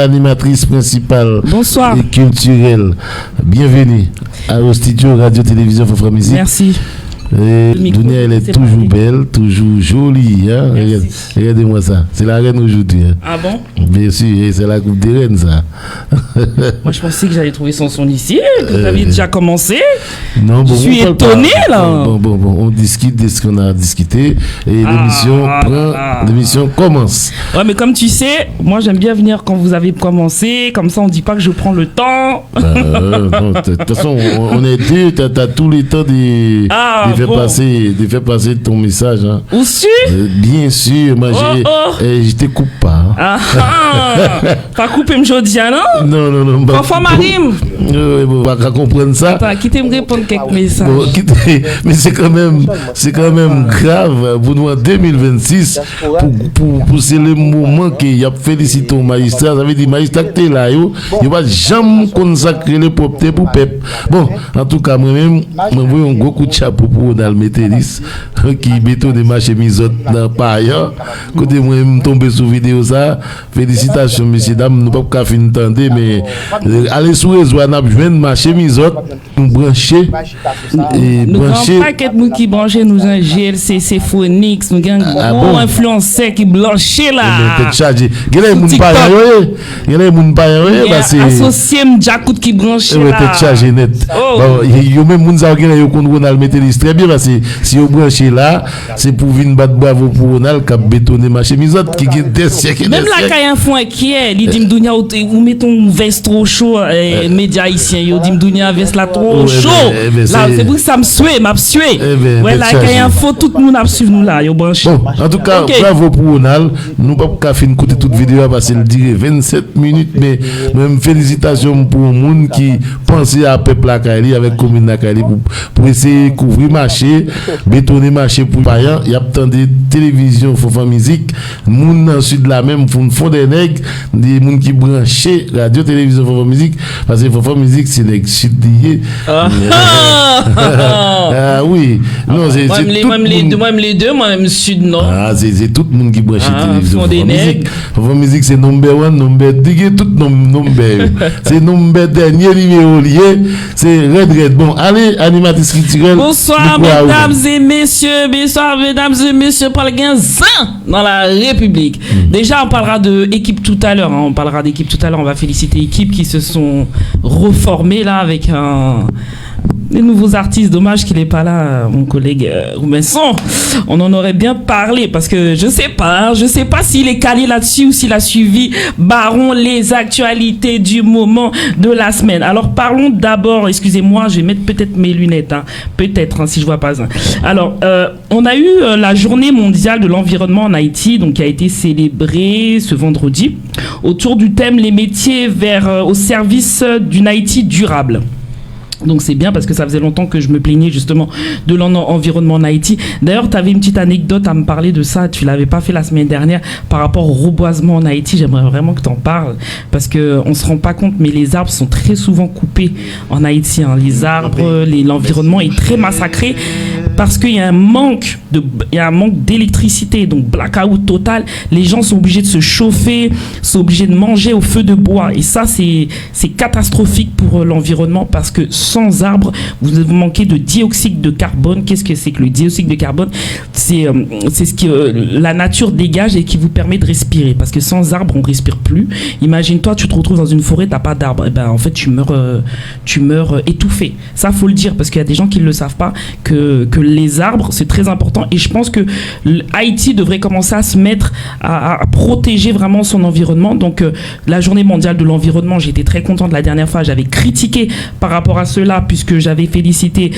l'animatrice principale. Bonsoir. Et culturelle. Bienvenue au studio Radio-Télévision Fofra Musique. Merci. Dunia, elle est toujours belle, toujours jolie. Hein? Regardez-moi ça. C'est la reine aujourd'hui. Hein? Ah bon? Bien sûr, c'est la coupe des reines, ça. Moi, je pensais que j'allais trouver son ici, que vous aviez déjà commencé. Non, bon, je suis étonné, là. Bon, on discute de ce qu'on a discuté et l'émission commence. Ouais, mais comme tu sais, moi, j'aime bien venir quand vous avez commencé. Comme ça, on ne dit pas que je prends le temps. De toute façon, on est deux. Tu as tout le temps de faire passer ton message. Hein. Où sûr? Bien sûr. Moi, je te coupe pas. Hein. Pas couper aujourd'hui, non? Non. Parfois, Marim. On va comprendre ça. Attends, quittez me répondre quelques messages. Mais c'est quand même grave pour nous en 2026 pour c'est le moment qu'il y a félicité au magistrat. Ça veut dire magistrat qui est là, il va jamais consacrer le propreté pour peuple. Bon, en tout cas, moi-même, je vois un gros coup de chapeau pour Donald Métélis qui bétonne des marchés misotes dans Paris. Côté moi, je tombe sur vidéo ça. Félicitations, messieurs, dames. Nous ne pouvons pas finir d'entendre, mais allez sur les réseaux, on a besoin de marché misotes, nous brancher. Nous avons pas quelqu'un qui branche nous un GLCC Phonix, nous avons un influenceur qui blanchit là. Peut-être chargé. Il y a des gens qui associé M'Jakout qui branche là. Peut-être chargé net. Il y a même des gens qui Ronald Métélis très bien parce que si vous branchez là, c'est pour venir battre bravo pour Ronald qui a bétonné ma chemise qui est des siècles. Même là, quand il y a un fond qui est, il dit Mdounia, vous mettez une veste trop chaud, médias haïtiens, il dit Mdounia, veste là trop chaud. Là, c'est pour que ça me suit, m'a sué. Ouais, là, quand il y a un fond, tout le monde a suivi nous là, il branché. En tout cas, bravo pour Ronald. Nous ne pouvons pas finir écouter toute vidéo parce qu'elle dirait 27 minutes, mais même félicitations pour le monde qui pensait à peuple Akali avec commune Akali pour essayer de couvrir marché, bétonner marché pour payan. Il y a tant de télévision, Fofra Musique, moun dans sud la même font des nègres, des moun qui branchent radio télévision Fofra Musique parce que Fofra Musique c'est nègre sud lié. Oui, non c'est moi-même les deux, moi-même sud non. C'est tout le monde qui branche télévision Fofra Musique. Fofra Musique c'est number 1, number 2, tout number. C'est number dernier numéro lié, c'est Red. Bon, allez animatrice culturelle. Bonsoir mesdames et messieurs, Paul Guinzin dans la République. Déjà, on parlera de équipe tout à l'heure. On parlera d'équipe tout à l'heure. On va féliciter équipes qui se sont reformées là avec des nouveaux artistes. Dommage qu'il n'est pas là, mon collègue Roubinson. On en aurait bien parlé parce que je sais pas s'il est calé là-dessus ou s'il a suivi Baron les actualités du moment de la semaine. Alors parlons d'abord, excusez-moi, je vais mettre peut-être mes lunettes, si je vois pas un. Alors, on a eu la journée mondiale de l'environnement en Haïti, donc qui a été célébrée ce vendredi autour du thème les métiers au service d'une Haïti durable. Donc c'est bien parce que ça faisait longtemps que je me plaignais justement de l'environnement en Haïti. D'ailleurs, tu avais une petite anecdote à me parler de ça. Tu l'avais pas fait la semaine dernière par rapport au reboisement en Haïti. J'aimerais vraiment que tu en parles parce qu'on ne se rend pas compte, mais les arbres sont très souvent coupés en Haïti. Les arbres, l'environnement est très massacré parce qu'il y a un manque d'électricité, donc blackout total. Les gens sont obligés de se chauffer, sont obligés de manger au feu de bois. Et ça, c'est catastrophique pour l'environnement parce que sans arbres, vous manquez de dioxyde de carbone. Qu'est-ce que c'est que le dioxyde de carbone? C'est ce que la nature dégage et qui vous permet de respirer. Parce que sans arbres, on ne respire plus. Imagine-toi, tu te retrouves dans une forêt, tu n'as pas d'arbres. En fait, tu meurs étouffé. Ça, faut le dire, parce qu'il y a des gens qui ne le savent pas, que les arbres, c'est très important. Et je pense que Haïti devrait commencer à se mettre à protéger vraiment son environnement. Donc, la journée mondiale de l'environnement, j'étais très content de la dernière fois. J'avais critiqué par rapport à cela, puisque j'avais félicité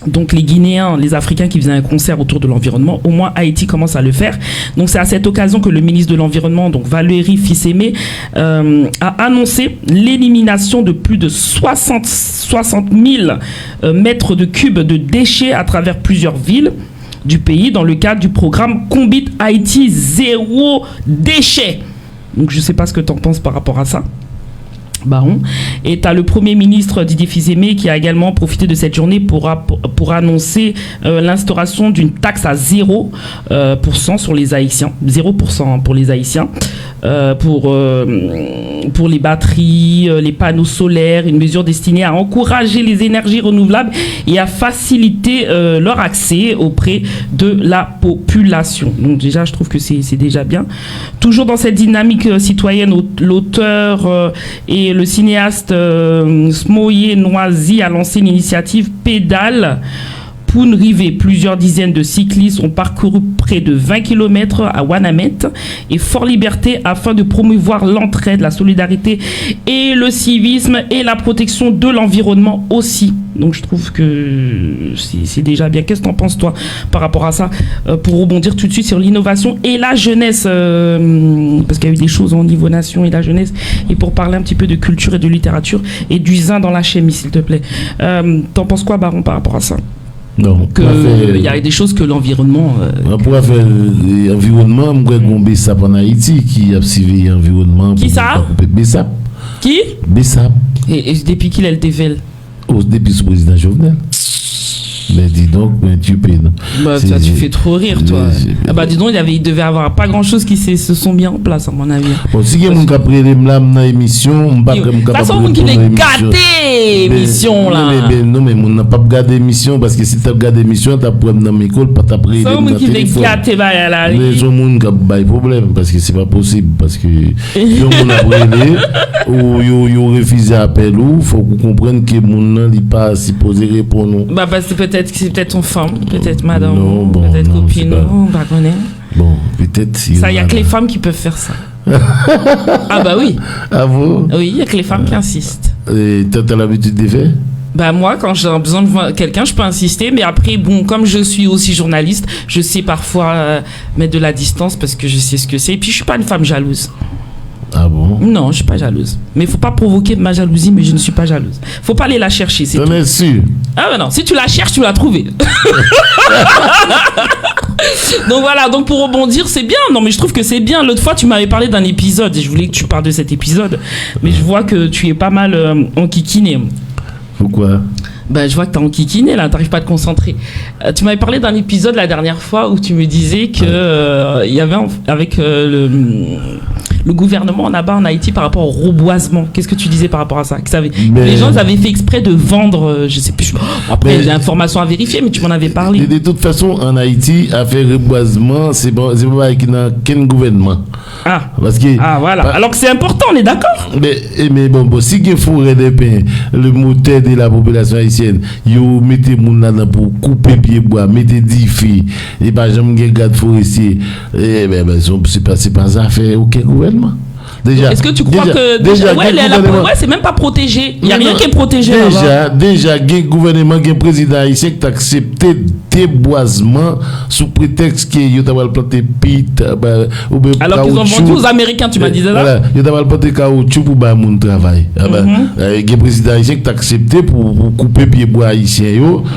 donc les Guinéens, les Africains qui faisaient un concert autour de l'environnement. Au moins Haïti commence à le faire. Donc c'est à cette occasion que le ministre de l'Environnement, donc Valérie Fils-Aimé, a annoncé l'élimination de plus de 60 000 mètres de cubes de déchets à travers plusieurs villes du pays dans le cadre du programme Combit Haïti Zéro Déchet. Donc je ne sais pas ce que tu en penses par rapport à ça. Baron. Et tu as le Premier ministre Didier Fils-Aimé qui a également profité de cette journée pour annoncer l'instauration d'une taxe à 0% sur les Haïtiens, 0% pour les Haïtiens. pour les batteries, les panneaux solaires, une mesure destinée à encourager les énergies renouvelables et à faciliter leur accès auprès de la population. Donc déjà, je trouve que c'est déjà bien. Toujours dans cette dynamique citoyenne, l'auteur et le cinéaste Smoye Noisy a lancé l'initiative Pédale Poun-Rivé. Plusieurs dizaines de cyclistes ont parcouru près de 20 km à Ouanamet et Fort-Liberté afin de promouvoir l'entraide, la solidarité et le civisme et la protection de l'environnement aussi. Donc je trouve que c'est déjà bien. Qu'est-ce que t'en penses toi par rapport à ça, pour rebondir tout de suite sur l'innovation et la jeunesse, parce qu'il y a eu des choses au niveau nation et la jeunesse, et pour parler un petit peu de culture et de littérature et du zin dans la chimie, s'il te plaît. T'en penses quoi, Baron, par rapport à ça? Non, il y a des choses que l'environnement. On pourrait faire l'environnement, on pourrait gomber ça en Haïti qui a suivi l'environnement. Qui ça? Bessap. Qui? Bessap. Et depuis qu'il elle dévèle? Depuis le président Jovenel. Mais dis donc, mais tu peux. Bah, tu fais trop rire, toi. Ah bah dis donc, il devait avoir pas grand chose qui se sont mis en place, à mon avis. Bon, si il y a mon capri de m'lam dans l'émission, on va comme capable. Ça qui est gâté émission là. Non mais on n'a pas gardé émission parce que si tu as gardé émission, tu as problème dans l'école, pas ta pris. Ça qui est gâté là. Les gens ont un problème parce que c'est pas possible parce que si on a brûlé ou yo refusé appel ou faut qu'on comprenne que mon nom n'est pas supposé répondre. Bah parce que peut-être que c'est peut-être ton femme, peut-être madame, non, bon, peut-être non, copine, non, pas connaît. Bon, peut-être si ça, il y a que les femmes qui peuvent faire ça. Ah bah oui. Ah bon? Oui, il y a que les femmes qui insistent. Et t'as l'habitude de faire? Bah moi, quand j'ai besoin de quelqu'un, je peux insister, mais après, bon, comme je suis aussi journaliste, je sais parfois mettre de la distance parce que je sais ce que c'est. Et puis, je suis pas une femme jalouse. Ah bon? Non, je suis pas jalouse. Mais il faut pas provoquer ma jalousie, mais je ne suis pas jalouse. Faut pas aller la chercher, c'est tout. T'en es sûr? Ah ben non, si tu la cherches, tu l'as trouvée. Donc voilà, donc pour rebondir, c'est bien. Non mais je trouve que c'est bien. L'autre fois, tu m'avais parlé d'un épisode et je voulais que tu parles de cet épisode. Mais je vois que tu es pas mal enquiquiné. Pourquoi? Ben, je vois que t'es enquiquiné là, t'arrives pas à te concentrer. Tu m'avais parlé d'un épisode la dernière fois où tu me disais que il y avait avec le gouvernement là-bas en Haïti par rapport au reboisement. Qu'est-ce que tu disais par rapport à ça? Les gens avaient fait exprès de vendre, je sais plus. Après, il y a des informations à vérifier, mais tu m'en avais parlé. De toute façon, en Haïti, à faire reboisement, c'est pas avec aucun gouvernement. Ah. Parce que, voilà. Alors que c'est important, on est d'accord? Mais bon, si il faut des pains, le moteur de la population haïtienne, vous mettez mon là pour couper pied bois, mettez 10 filles, et par exemple, il y a garde forestier, c'est pas ça faire aucun gouvernement. Déjà, est-ce que tu crois que c'est même pas protégé? Il n'y a rien qui est protégé. Déjà, il y a un gouvernement, il y a un président haïtien qui a accepté déboisement sous prétexte qu'il y a planté pit. Alors qu'ils ont vendu aux Américains, tu m'as dit ça? Voilà, il y a planté caoutchouc pour mon travail. Il y a un président haïtien qui a accepté pour couper pied bois haïtien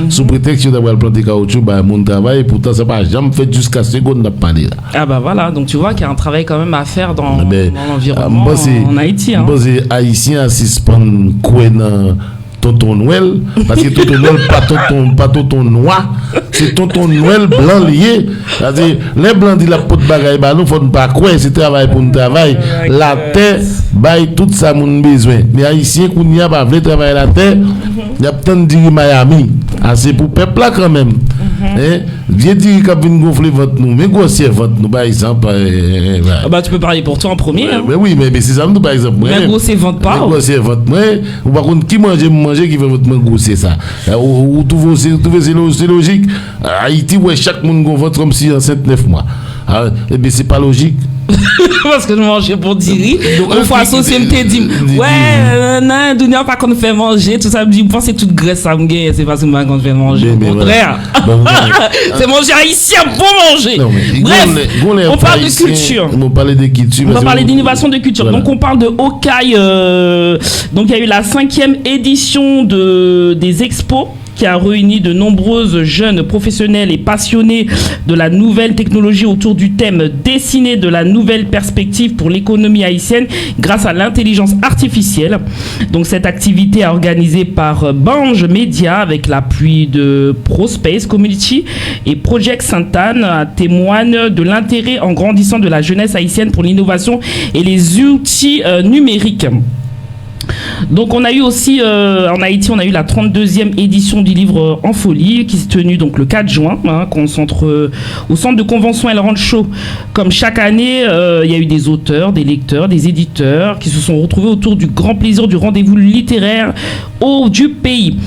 sous prétexte qu'il y a planté caoutchouc pour mon travail. Et pourtant, ça n'a pas jamais fait jusqu'à ce qu'on n'a pas parlé là. Ah bah voilà, donc tu vois qu'il y a un travail quand même à faire dans l'environnement en Haïti. Moi, c'est haïtien à suspendre quoi dans tonton Noël, parce que tonton Noël, pas tonton noir, c'est tonton Noël blanc lié. C'est-à-dire, les blancs disent la peau de bagaille, bah nous, faut pas croire, c'est travail pour nous travailler. La terre, baille tout ça, mon besoin. Mais haïtien, qu'on n'y a pas voulu travailler la terre, il y a tant de dire Miami. C'est pour peuple là quand même. Viens dire qu'il vient gonfler votre nous, mais grossier votre nous, par exemple. Bah, tu peux parler pour toi en premier. Mais oui, mais c'est ça, nous, par exemple. Mais grossier votre pas. Grossier votre moi. Ou par contre, qui mange qui fait votre main grossier ça. Ou tout c'est logique. Haïti, ouais, chaque monde gonfle votre comme si en 7-9 mois. Eh bien, c'est pas logique. Parce que je mangeais pour dire. Une fois associé me dit ouais, non, Dunia pas qu'on fait manger, tout ça me dit pense c'est toute graisse ça me gagne, c'est pas seulement qu'on fait manger. Au contraire. C'est manger haïtien pour manger. Bref, on parle de culture. On parle de culture. On va parler d'innovation de culture. Donc on parle de Hokai. Donc il y a eu la 5e édition des expos qui a réuni de nombreuses jeunes professionnels et passionnés de la nouvelle technologie autour du thème dessiné de la nouvelle perspective pour l'économie haïtienne grâce à l'intelligence artificielle. Donc cette activité est organisée par Bange Media avec l'appui de ProSpace Community et Project Sainte-Anne, témoigne de l'intérêt en grandissant de la jeunesse haïtienne pour l'innovation et les outils numériques. Donc on a eu aussi en Haïti, on a eu la 32e édition du livre En Folie qui s'est tenue donc le 4 juin au centre de convention El Rancho. Comme chaque année, il y a eu des auteurs, des lecteurs, des éditeurs qui se sont retrouvés autour du grand plaisir du rendez-vous littéraire du pays.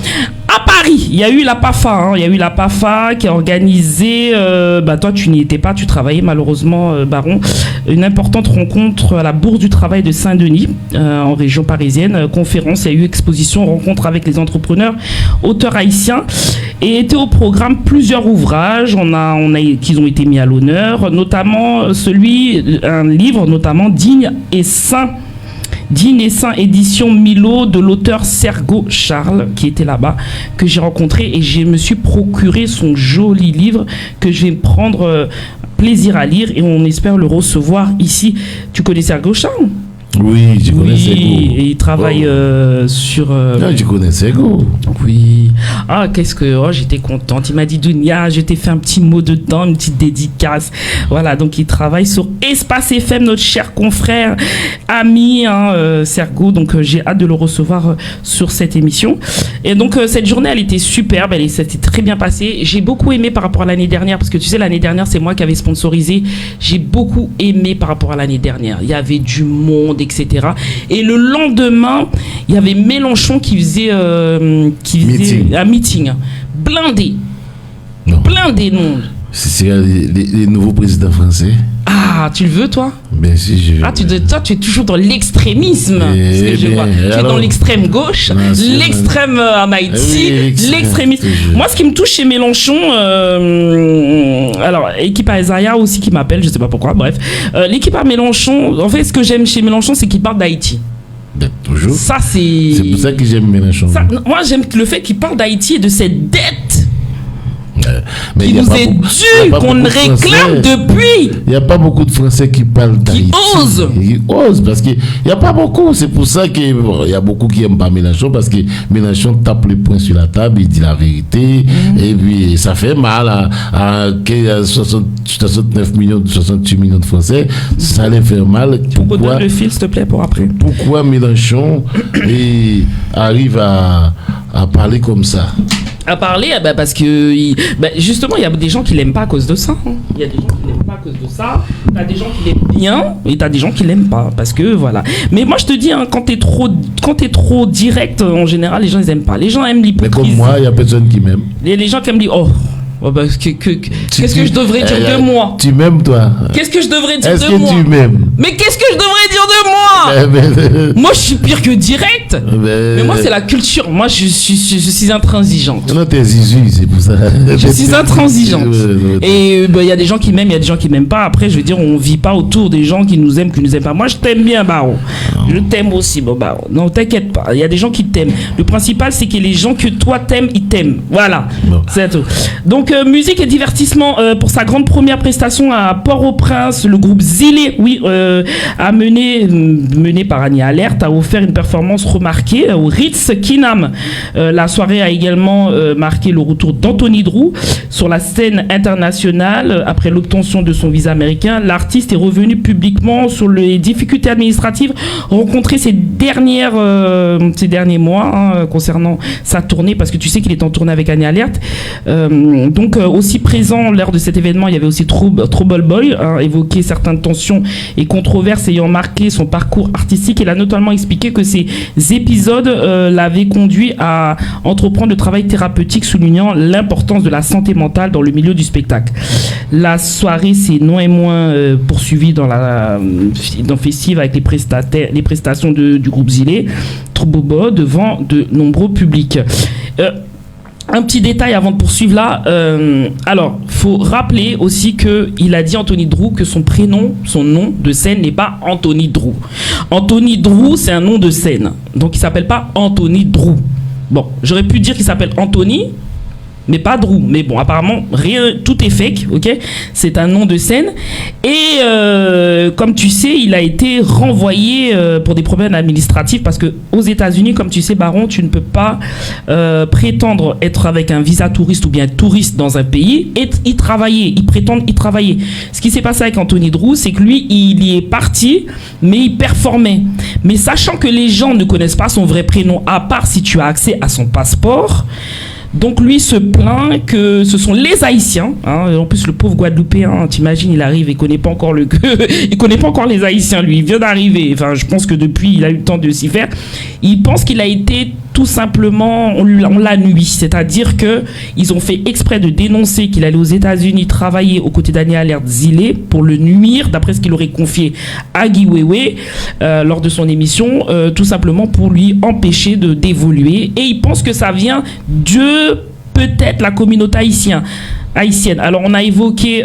À Paris, il y a eu la PAFA. Il y a eu la PAFA qui a organisé, toi tu n'y étais pas, tu travaillais malheureusement, Baron, une importante rencontre à la Bourse du Travail de Saint-Denis, en région parisienne. Conférence, il y a eu exposition, rencontre avec les entrepreneurs, auteurs haïtiens. Et étaient au programme plusieurs ouvrages qui ont été mis à l'honneur, notamment un livre notamment Digne et Saint, édition Milo de l'auteur Sergo Charles qui était là-bas, que j'ai rencontré et je me suis procuré son joli livre que je vais prendre plaisir à lire et on espère le recevoir ici. Tu connais Sergo Charles ? Oui, je connais Sergo. Et il travaille sur... Non, je connais Sergo. Oui. Ah, j'étais contente. Il m'a dit, Dounia, je t'ai fait un petit mot dedans, une petite dédicace. Voilà, donc il travaille sur Espace FM, notre cher confrère, ami, Sergo. Donc j'ai hâte de le recevoir sur cette émission. Et donc cette journée, elle était superbe, ça s'est très bien passé. J'ai beaucoup aimé par rapport à l'année dernière, parce que tu sais, l'année dernière, c'est moi qui avais sponsorisé. J'ai beaucoup aimé par rapport à l'année dernière. Il y avait du monde, etc. Et le lendemain, il y avait Mélenchon qui faisait un meeting blindé. Non. Blindé, non. C'est les nouveaux présidents français. Ah, tu le veux, toi? Bien si je veux. Ah, toi, tu es toujours dans l'extrémisme. Ce que je vois. Tu es dans l'extrême gauche, l'extrême en Haïti, l'extrémisme. Moi, ce qui me touche chez Mélenchon, alors, équipe à Isaiah aussi qui m'appelle, je sais pas pourquoi, bref. L'équipe à Mélenchon, en fait, ce que j'aime chez Mélenchon, c'est qu'il parle d'Haïti. Toujours. Ça, c'est. C'est pour ça que j'aime Mélenchon. Moi, j'aime le fait qu'il parle d'Haïti et de cette dette. Mais qui nous est dû, qu'on réclame depuis. Il n'y a pas beaucoup de Français qui parlent d'Haïti. Qui osent, parce qu'il n'y a pas beaucoup. C'est pour ça qu'il y a beaucoup qui n'aiment pas Mélenchon, parce que Mélenchon tape le poing sur la table, il dit la vérité, et puis ça fait mal à 69 millions, 68 millions de Français, ça les fait mal. Tu me redonnes le fil, s'il te plaît, pour après. Pourquoi Mélenchon arrive à parler comme ça? À parler, parce que justement, il y a des gens qui l'aiment pas à cause de ça. Il y a des gens qui l'aiment pas à cause de ça. T'as des gens qui l'aiment bien et t'as des gens qui l'aiment pas, parce que voilà. Mais moi, je te dis, quand t'es trop direct, en général, les gens ils aiment pas. Les gens aiment l'hypocrisie. Mais comme moi, il y a personne qui m'aime. Les gens qui aiment dire qu'est-ce que je devrais dire de moi? Tu m'aimes, toi? Qu'est-ce que je devrais dire de moi? Est-ce que tu m'aimes? Mais qu'est-ce que je devrais dire de moi? Moi, je suis pire que direct. Mais moi, c'est la culture. Moi, je suis intransigeante. Non, t'es zizi, c'est pour ça. Je suis intransigeante. Et il y a des gens qui m'aiment, il y a des gens qui m'aiment pas. Après, je veux dire, on vit pas autour des gens qui nous aiment, qui nous aiment pas. Moi, je t'aime bien, Baron. Je t'aime aussi, Baron. Non, t'inquiète pas. Il y a des gens qui t'aiment. Le principal, c'est que les gens que toi t'aimes, ils t'aiment. Voilà. Non. C'est tout. Donc, musique et divertissement pour sa grande première prestation à Port-au-Prince, le groupe Zilé, mené par Annie Alert, a offert une performance remarquée au Ritz Kinam. La soirée a également marqué le retour d'Anthony Drew sur la scène internationale. Après l'obtention de son visa américain, l'artiste est revenu publiquement sur les difficultés administratives rencontrées ces derniers mois concernant sa tournée, parce que tu sais qu'il est en tournée avec Annie Alert. Donc aussi présent lors de cet événement, il y avait aussi Trouble Boy, évoqué certaines tensions et controverses ayant marqué son parcours artistique. Il a notamment expliqué que ces épisodes l'avaient conduit à entreprendre le travail thérapeutique, soulignant l'importance de la santé mentale dans le milieu du spectacle. La soirée s'est non et moins poursuivie dans festive avec les prestations du groupe Zilé, Troubobo, devant de nombreux publics. Un petit détail avant de poursuivre là. Alors, faut rappeler aussi qu'il a dit, Anthony Drew, que son nom de scène n'est pas Anthony Drew. Anthony Drew, c'est un nom de scène. Donc, il s'appelle pas Anthony Drew. Bon, j'aurais pu dire qu'il s'appelle Anthony, mais pas Drew. Mais bon, apparemment, rien, tout est fake, ok? C'est un nom de scène. Et comme tu sais, il a été renvoyé pour des problèmes administratifs parce que aux États-Unis, comme tu sais, Baron, tu ne peux pas prétendre être avec un visa touriste ou bien touriste dans un pays et y travailler. Ils prétendent y travailler. Ce qui s'est passé avec Anthony Drew, c'est que lui, il y est parti, mais il performait. Mais sachant que les gens ne connaissent pas son vrai prénom, à part si tu as accès à son passeport. Donc lui se plaint que ce sont les Haïtiens, hein, en plus le pauvre Guadeloupéen, t'imagines, il arrive et connaît pas encore il connaît pas encore les Haïtiens, lui, il vient d'arriver, enfin je pense que depuis il a eu le temps de s'y faire. Il pense qu'il a été tout simplement, on l'a nuit, c'est-à-dire que ils ont fait exprès de dénoncer qu'il allait aux États-Unis travailler aux côtés d'Daniel Zilé pour le nuire, d'après ce qu'il aurait confié à Guy Wewe lors de son émission, tout simplement pour lui empêcher d'évoluer. Et il pense que ça vient de peut-être la communauté haïtienne. Alors on a évoqué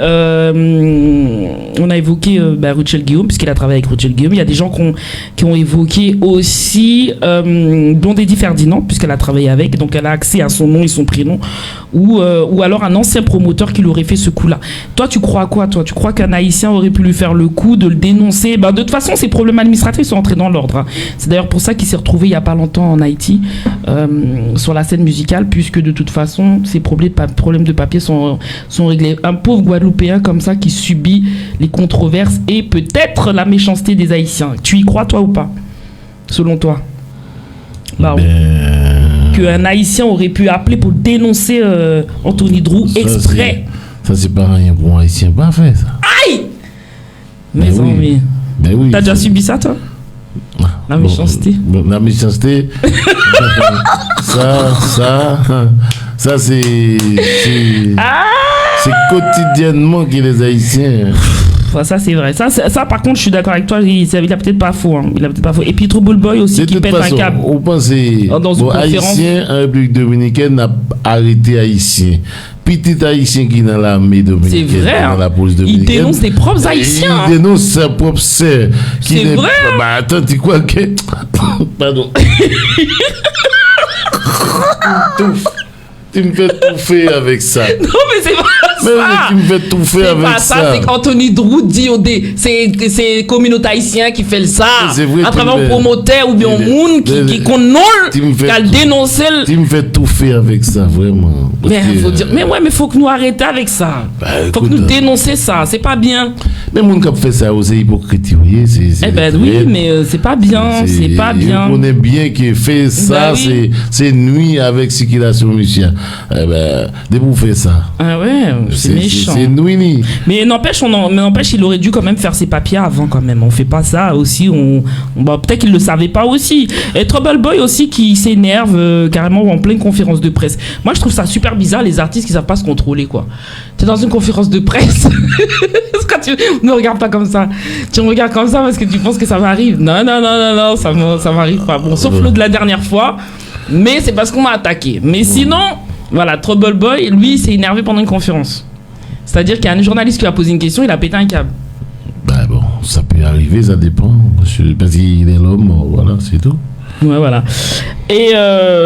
Ruchel Guillaume, puisqu'il a travaillé avec Ruchel Guillaume. Il y a des gens qui ont évoqué aussi Blondédy Ferdinand, puisqu'elle a travaillé avec, donc elle a accès à son nom et son prénom, ou alors un ancien promoteur qui lui aurait fait ce coup-là. Toi, tu crois à quoi, toi? Tu crois qu'un Haïtien aurait pu lui faire le coup de le dénoncer? De toute façon, ces problèmes administratifs sont entrés dans l'ordre, hein. C'est d'ailleurs pour ça qu'il s'est retrouvé il n'y a pas longtemps en Haïti, sur la scène musicale, puisque de toute façon, ces problèmes de papier sont réglés. Un pauvre Guadeloupéen comme ça qui subit les controverses et peut-être la méchanceté des Haïtiens. Tu y crois, toi, ou pas? Selon toi? Qu'un Haïtien aurait pu appeler pour dénoncer Anthony Drew exprès. Ça, c'est pas rien pour un Haïtien, pas fait ça. Aïe! Mais oui. T'as déjà subi ça, toi? La méchanceté. La méchanceté. ça c'est quotidiennement que les Haïtiens. Ça c'est vrai. Ça par contre je suis d'accord avec toi. Il a peut-être pas faux. Hein. Et puis Trouble Boy aussi qui pète un câble. On pense Haïtien en République Dominicaine n'a arrêté Haïtien. Petit Haïtien qui est dans l'armée dominicaine, c'est vrai, dans la police dominicaine. Il dénonce ses propres Haïtiens. Il dénonce sa propre sœur. C'est vrai. Attends, tu crois que... Pardon. Tu me fais touffer avec ça. Non, mais c'est pas ça. Tu me fais touffer avec ça. C'est pas ça, c'est qu'Anthony Drew dit c'est communauté haïtien qui fait ça. C'est vrai, à travers un promoteur ou bien un monde qui connaît, qui a dénoncé. Tu me fais touffer avec ça, vraiment. Mais faut que nous arrêtions avec ça. Faut que nous dénoncer ça. C'est pas bien. Mais mon qui fait ça, c'est hypocrite. Oui, mais c'est pas bien. C'est pas bien. On est bien qu'il fait ça, c'est nuit avec circulation musicale. De vous faire ça. Ah ouais, c'est méchant. C'est nuit. Mais n'empêche, il aurait dû quand même faire ses papiers avant quand même. On fait pas ça aussi. Peut-être qu'il le savait pas aussi. Et Trouble Boy aussi qui s'énerve carrément en pleine conférence de presse. Moi, je trouve ça super bizarre les artistes qui savent pas se contrôler quoi. T'es dans une conférence de presse. Quand tu ne regardes pas comme ça. Tu me regardes comme ça parce que tu penses que ça m'arrive. Non, ça m'arrive pas. Bon, sauf le de la dernière fois. Mais c'est parce qu'on m'a attaqué. Mais sinon, voilà, Trouble Boy, lui, il s'est énervé pendant une conférence. C'est-à-dire qu'il y a un journaliste qui lui a posé une question, il a pété un câble. Bon, ça peut arriver, ça dépend. Parce qu'il est l'homme, voilà, c'est tout. Ouais, voilà. Et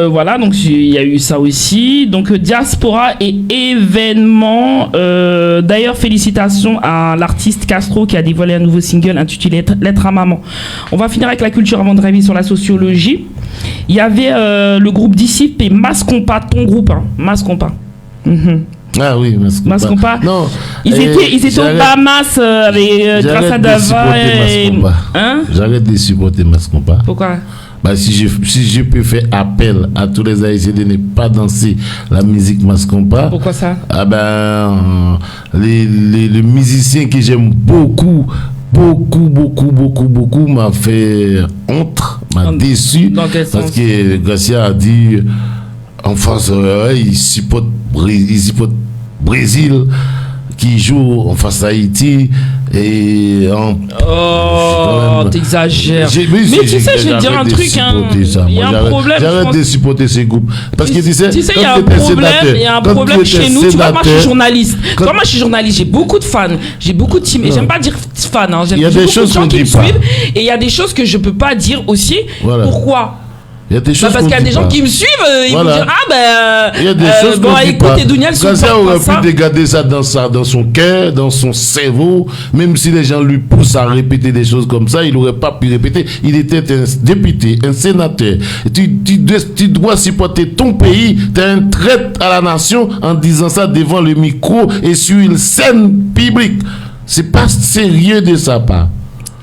voilà, donc il y a eu ça aussi. Donc diaspora et événements. D'ailleurs, félicitations à l'artiste Castro qui a dévoilé un nouveau single intitulé Lettre à maman. On va finir avec la culture avant de revenir sur la sociologie. Il y avait le groupe Disciple et Mascompa, ton groupe, hein, Mascompa. Ah oui, Mascompa. Non, ils étaient au Bahamas avec Grâce Dava. J'arrête de supporter Mascompa. Pourquoi? Si je peux faire appel à tous les Haïtiens de ne pas danser la musique Mascompa. Pourquoi ça? Les musiciens que j'aime beaucoup m'a fait honte, m'a déçu. Dans quel sens? Parce que Garcia a dit en face, il supporte Brésil qui joue en face d'Haïti et t'exagères. Mais tu sais, je vais te dire un truc, il y a un problème. J'arrête de supporter ces groupes. Parce que tu sais, il y a un problème chez nous. Tu vois, moi je suis journaliste. Moi je suis journaliste, j'ai beaucoup de fans, j'ai beaucoup de team. Et j'aime pas dire fans, hein. J'aime beaucoup de gens qui me suivent. Et il y a des choses que je peux pas dire aussi. Pourquoi? Il y a des choses parce qu'il y a des gens qui me suivent, ils vont dire il y a des choses bon, écoutez, Dunia, Gazia aurait pu garder ça dans son cœur, dans son cerveau, même si les gens lui poussent à répéter des choses comme ça, il n'aurait pas pu répéter. Il était un député, un sénateur. Tu dois supporter ton pays, tu es un traître à la nation en disant ça devant le micro et sur une scène publique. C'est pas sérieux de sa part.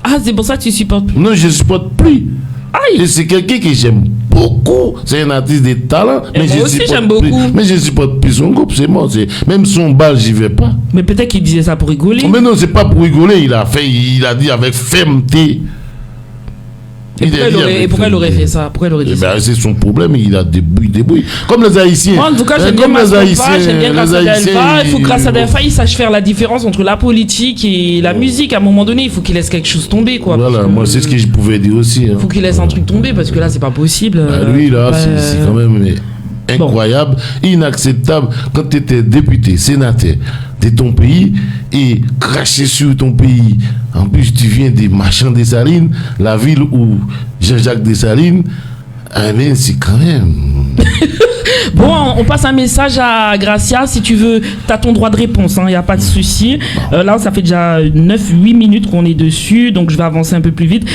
Ah, c'est pour ça que tu supportes plus? Non, je ne supporte plus. Aïe. Et c'est quelqu'un que j'aime beaucoup. C'est un artiste de talent. Mais moi aussi, j'aime beaucoup. Mais je ne supporte plus son groupe, c'est mort. Même son bal, j'y vais pas. Mais peut-être qu'il disait ça pour rigoler. Mais non, c'est pas pour rigoler. Il a dit avec fermeté. Et pourquoi il aurait fait ça? Pourquoi il aurait dit ça? C'est son problème, il a des bruits. Comme les Haïtiens. Moi, en tout cas, j'aime bien Massopa, j'aime bien Grâce Delpha. Il faut que Grâce Delpha, il sache faire la différence entre la politique et la musique. À un moment donné, il faut qu'il laisse quelque chose tomber, quoi. Voilà, moi, c'est ce que je pouvais dire aussi. Il faut qu'il laisse un truc tomber, parce que là, c'est pas possible. Lui, là, c'est quand même incroyable, inacceptable. Quand tu étais député, sénateur de ton pays et cracher sur ton pays. En plus, tu viens des Marchands des Salines, la ville où Jean-Jacques Dessalines, c'est quand même... Bon, on passe un message à Gracia. Si tu veux, tu as ton droit de réponse, il n'y a pas de souci. Là, ça fait déjà 9-8 minutes qu'on est dessus, donc je vais avancer un peu plus vite.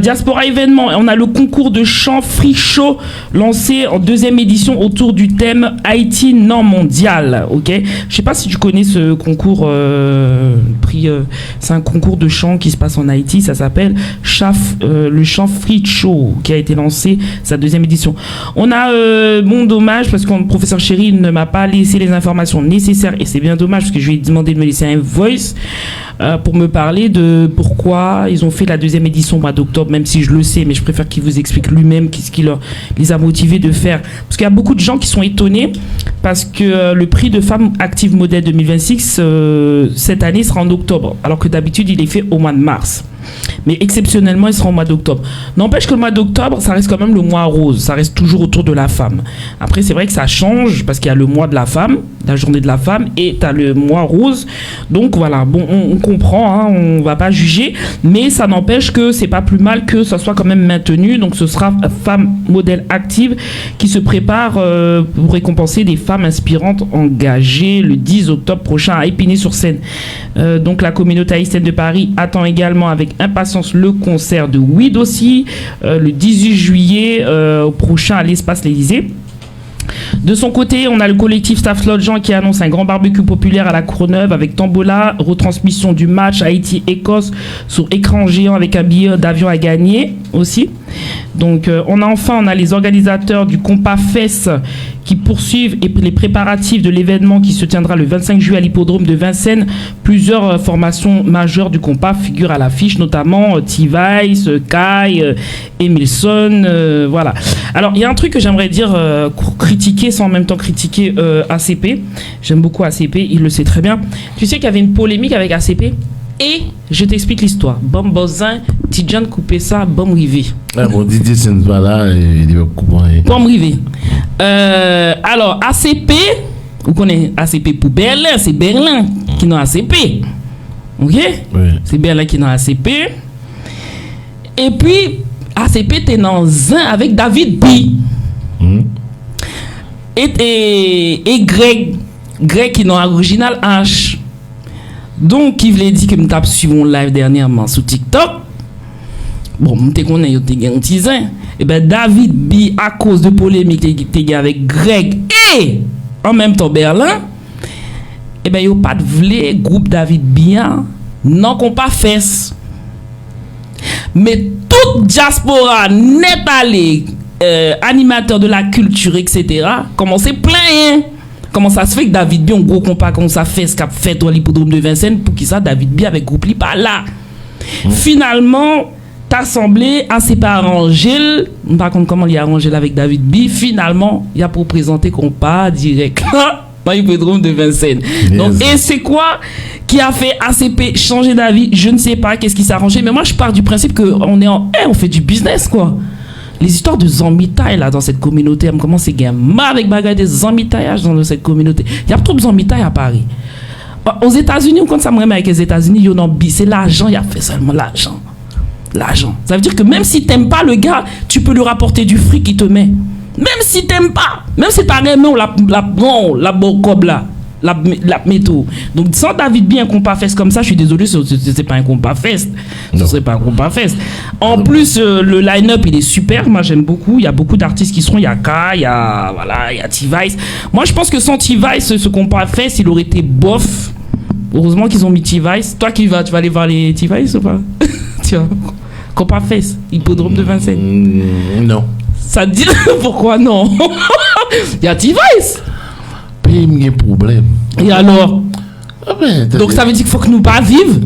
Diaspora événement, on a le concours de chant Free Show lancé en 2e édition autour du thème Haïti non mondial. Ok, je sais pas si tu connais ce concours. C'est un concours de chant qui se passe en Haïti. Ça s'appelle le chant Free Show qui a été lancé sa 2e édition. On a bon dommage parce que le professeur Chéri ne m'a pas laissé les informations nécessaires et c'est bien dommage parce que je lui ai demandé de me laisser un voice pour me parler de pourquoi ils ont fait la 2e édition au mois d'octobre, même si je le sais, mais je préfère qu'il vous explique lui-même qu'est-ce qui les a motivés de faire. Parce qu'il y a beaucoup de gens qui sont étonnés parce que le prix de Femmes Actives Modèles 2026 cette année sera en octobre, alors que d'habitude il est fait au mois de mars. Mais exceptionnellement, il sera au mois d'octobre. N'empêche que le mois d'octobre, ça reste quand même le mois rose. Ça reste toujours autour de la femme. Après, c'est vrai que ça change parce qu'il y a le mois de la femme, la journée de la femme, et tu as le mois rose. Donc voilà, bon, on comprend, on va pas juger. Mais ça n'empêche que c'est pas plus mal que ça soit quand même maintenu. Donc ce sera Femmes Modèles Actives qui se prépare pour récompenser des femmes inspirantes engagées le 10 octobre prochain à Épinay-sur-Seine. Donc la communauté haïtienne de Paris attend également avec impatience le concert de Weed aussi, le 18 juillet prochain à l'espace l'Élysée. De son côté, on a le collectif Staff Lodgeant qui annonce un grand barbecue populaire à la Courneuve avec Tambola, retransmission du match Haïti-Écosse sur écran géant avec un billet d'avion à gagner aussi. Donc on a les organisateurs du Compas Fest qui poursuivent les préparatifs de l'événement qui se tiendra le 25 juillet à l'hippodrome de Vincennes. Plusieurs formations majeures du Compas figurent à l'affiche, notamment T-Vice, Kai, Emilson, voilà. Alors il y a un truc que j'aimerais dire, critiquer sans en même temps critiquer ACP. J'aime beaucoup ACP, il le sait très bien. Tu sais qu'il y avait une polémique avec ACP et je t'explique l'histoire. Bon Bozin, Tidjan coupé ça, bon rivé. Ah bon, Didier c'est pas là, il va couper. Bon rivé. Alors ACP, vous connaissez ACP pour Berlin, c'est Berlin qui n'a ACP. Ok? Oui. C'est Berlin qui n'a ACP. Et puis ACP t'es dans un avec David B. Et Greg qui n'a original H. Donc, il voulait dire que je tape sur mon live dernièrement sur TikTok. Bon, je connais, je t'ai un teaser. Et bien, David B, à cause de polémique avec Greg et en même temps Berlin, et bien, il n'y a pas de vrai groupe David B, non qu'on pas fait. Mais toute diaspora net allé, animateur de la culture, etc., commence à plein. Comment ça se fait que David B, un gros compas, comment ça fait ce qu'a fait dans l'hippodrome de Vincennes, pour qui ça, David B avec groupe li pas là. Finalement, t'as semblé assez pas arrangé. Par contre, comment il a arrangé avec David B, finalement, il a pour présenter compas direct dans l'hippodrome de Vincennes. Yes. Donc, et c'est quoi qui a fait ACP changer d'avis? Je ne sais pas qu'est-ce qui s'est arrangé, mais moi, je pars du principe qu'on est on fait du business, quoi. Les histoires de zambitaille là dans cette communauté, on commence à gagner mal avec bagarre des zambitaillages dans cette communauté. Il y a trop de zambitaille à Paris. Aux États-Unis, quand ça me remet avec les États-Unis, c'est l'argent, il a fait seulement l'argent. L'argent. Ça veut dire que même si t'aimes pas le gars, tu peux lui rapporter du fric qu'il te met. Même si t'aimes pas, même si t'as aimé la bocob là, la métaux. Donc sans David bien un compas fest comme ça, je suis désolé, c'est pas un compas fest. Ce serait pas un compas fest. En plus, le line-up il est super, moi j'aime beaucoup. Il y a beaucoup d'artistes qui seront, il y a K, il y a T-Vice. Moi je pense que sans T-Vice, ce compas fest, il aurait été bof. Heureusement qu'ils ont mis T-Vice. Toi tu vas aller voir les T-Vice ou pas? Tu vois, compas fest, hippodrome de Vincennes. Non. Ça te dit pourquoi non? Il y a T-Vice. Pays, il y a un problème. Et alors? Ah ben, Donc ça veut dire qu'il faut que nous pas vivre.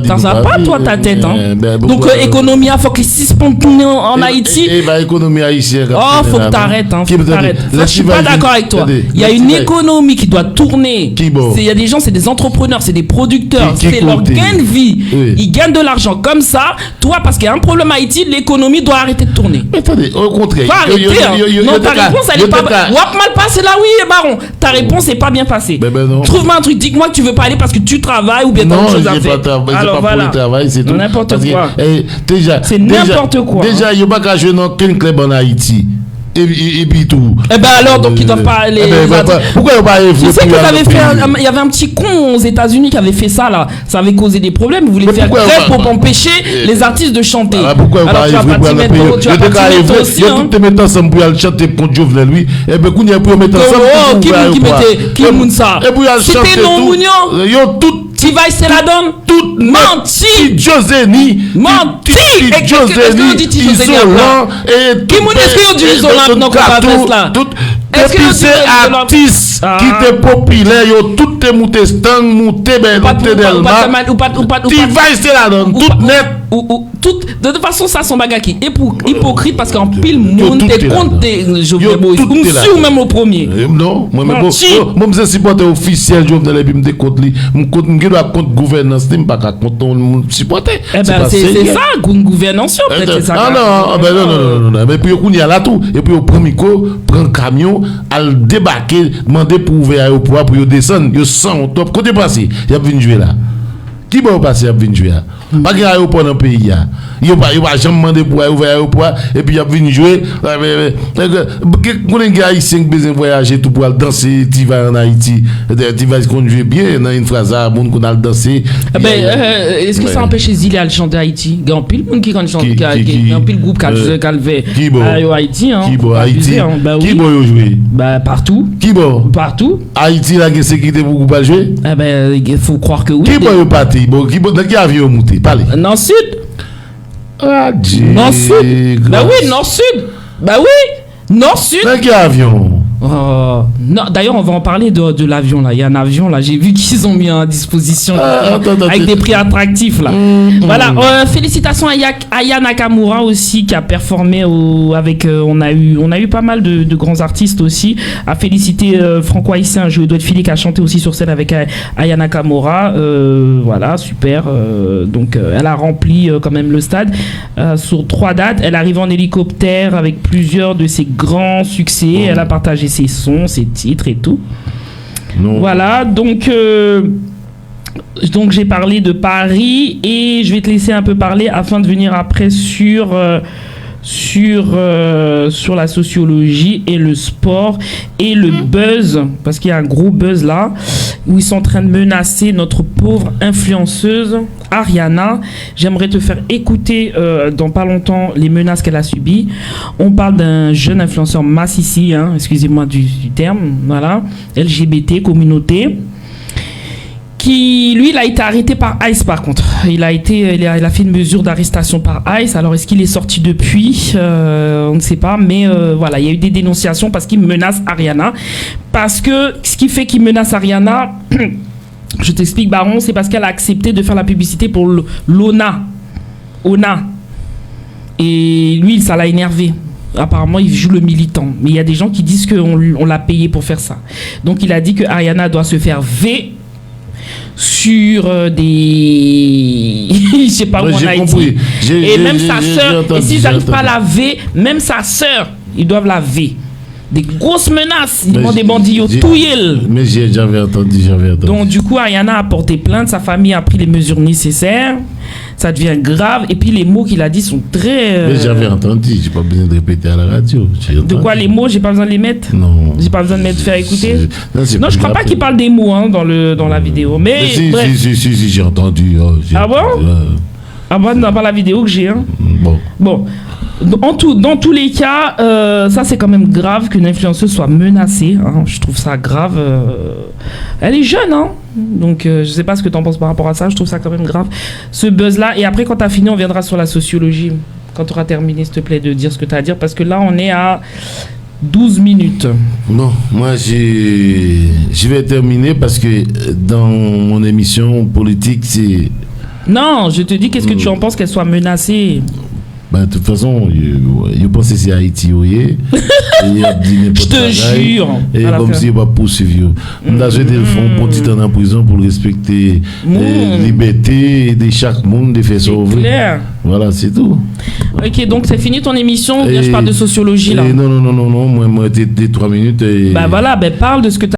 Ça va pas toi ta tête hein. Donc économie, il faut que les 6 ponts tournent en Haïti. Et bah économie haïtienne. Oh, faut que t'arrêtes hein, faut que t'arrêtes. Je suis pas d'accord avec toi. Il y a une économie qui doit tourner. Il y a des gens, c'est des entrepreneurs, c'est des producteurs, c'est leur gain de vie. Ils gagnent de l'argent comme ça. Toi parce qu'il y a un problème Haïti, l'économie doit arrêter de tourner. Mais attendez, au contraire. Pas arrêter. Non, ta réponse elle est pas Wap mal passé là oui, baron. Ta réponse est pas bien passée. Trouve-moi un truc, dis-moi que tu veux pas aller parce que tu travailles ou bien t'as autre chose à faire. Alors voilà. Travail, c'est tout. N'importe quoi. C'est n'importe quoi. Déjà, il n'y a pas qu'à jouer dans qu'un club en Haïti. Et puis tout. Eh ben alors, donc ils doivent pas aller. Pourquoi ils pas Tu sais il y avait un petit con aux États-Unis qui avait fait ça là. Ça avait causé des problèmes. Vous voulez faire grève pour empêcher les artistes de chanter. Pourquoi alors tu vas pas t'y mettre. Tu vas pas t'y mettre aussi. Tout te mettre ensemble pour aller chanter contre Jovenel lui. Et ben qu'on y a pour mettre ensemble. Oh, qui mettait qui moun ça. Et pour aller chanter. C'était non mounion. Yo tout. T-Vice c'est la donne. Tout menti. Joseni. Menti. Joseni. Isolant. Et qui moun est-ce qu'il y a du isolant non qu'on va faire là? Depuis ces artistes qui étaient populaires, yo tout est monté stand, monté ben monté Delma. T-Vice c'est la donne. Tout net. Tout de toute façon ça son bagage qui est hypocrite parce qu'en pile monde t'es contre Jovenel Moïse ou même au premier. Non, moi je suis supporter officiel Jovenel et puis me contre lui. Je dois contre gouvernance, je pas contre mon supporter. Eh ben c'est ça gouvernance peut-être c'est ça. Non, mais puis on y a là tout et puis au premier coup prend camion al débarquer demander pour ouvrir aéroport pour descendre, yo sang au top côté passé, il a vinn jouer là. Qui va passer à venir jouer? Pas qu'il y a aéroport dans le pays. Il va jamais demander pour ouvrir aéroport et puis il va jouer. Quand les gars ici ont besoin de voyager tout pour aller danser, tu vas en Haïti. Tu vas conduire bien dans une phrase à monde qu'on a dansé. Est-ce que ça empêche Zili à chanter Haïti? Il y a un pile monde qui chante, il y a un pile groupe qui a fait Haïti. Qui va Haïti? Qui va jouer? Partout. Qui va? Partout. Haïti la sécurité pour pas jouer? Il faut croire que oui. Qui va partir? Bon, qui avion monté? Parlez. Nord-Sud. Nord-Sud. Bah oui, Nord-Sud. Bah oui, Nord-Sud. Quel avion? Non, d'ailleurs, on va en parler de l'avion là. Il y a un avion là. J'ai vu qu'ils ont mis en disposition avec des prix attractifs là. Voilà. Félicitations à Aya Nakamura aussi qui a performé avec. On a eu pas mal de grands artistes aussi. À féliciter franco-haïtien Joël Philippe qui a chanté aussi sur scène avec Aya Nakamura. Voilà, super. Donc, elle a rempli quand même le stade sur 3 dates. Elle arrive en hélicoptère avec plusieurs de ses grands succès. Elle a partagé ses sons, ses titres et tout. Non. Voilà, donc j'ai parlé de Paris et je vais te laisser un peu parler afin de venir après sur la sociologie et le sport et le buzz, parce qu'il y a un gros buzz là où ils sont en train de menacer notre pauvre influenceuse Ariana. J'aimerais te faire écouter dans pas longtemps les menaces qu'elle a subies. On parle d'un jeune influenceur Massissi, excusez-moi du terme, voilà, LGBT, communauté, qui, lui, il a été arrêté par ICE par contre. Il a fait une mesure d'arrestation par ICE. Alors, est-ce qu'il est sorti depuis? On ne sait pas. Mais voilà, il y a eu des dénonciations parce qu'il menace Ariana. Parce que ce qui fait qu'il menace Ariana, je t'explique, Baron, c'est parce qu'elle a accepté de faire la publicité pour l'ONA. ONA. Et lui, ça l'a énervé. Apparemment, il joue le militant. Mais il y a des gens qui disent qu'on l'a payé pour faire ça. Donc, il a dit que Ariana doit se faire V sur des je sais pas où on a été et même sa sœur, et s'ils n'arrivent pas à la V, même sa sœur ils doivent la V. des grosses menaces. Ils Mais demandent des bandits au j'ai- touillel. Mais j'avais entendu. Donc du coup, Ariana a porté plainte, sa famille a pris les mesures nécessaires. Ça devient grave. Et puis les mots qu'il a dit sont très... Mais j'avais entendu, j'ai pas besoin de répéter à la radio. De quoi les mots, j'ai pas besoin de les mettre. Non. J'ai pas besoin de me faire écouter. C'est Non, je plus crois pas grave. qu'il parle des mots dans la vidéo. Mais Si, bref. si, j'ai entendu. Ah bon? Ah bon, dans pas la vidéo que j'ai. Hein. Bon. Bon, dans tous les cas, ça c'est quand même grave qu'une influenceuse soit menacée. Hein. Je trouve ça grave. Elle est jeune, hein. Donc je sais pas ce que tu en penses par rapport à ça. Je trouve ça quand même grave. Ce buzz-là. Et après, quand tu as fini, on viendra sur la sociologie. Quand tu auras terminé, s'il te plaît, de dire ce que tu as à dire. Parce que là, on est à 12 minutes. Bon, moi je vais terminer parce que dans mon émission politique, c'est. Non, je te dis, qu'est-ce que tu en penses qu'elle soit menacée? Bah, de toute façon, je pense que c'est Haïti, oui. Je te jure. Et comme si il va poursuivre. On a souhaité le fond pour petit temps en prison pour respecter la liberté de chaque monde de faire sauver. Clair. Voilà, c'est tout. Ok, donc c'est fini ton émission. Bien, je parle de sociologie là. Non, moi, t'es 3 minutes. Bah voilà, parle de ce que tu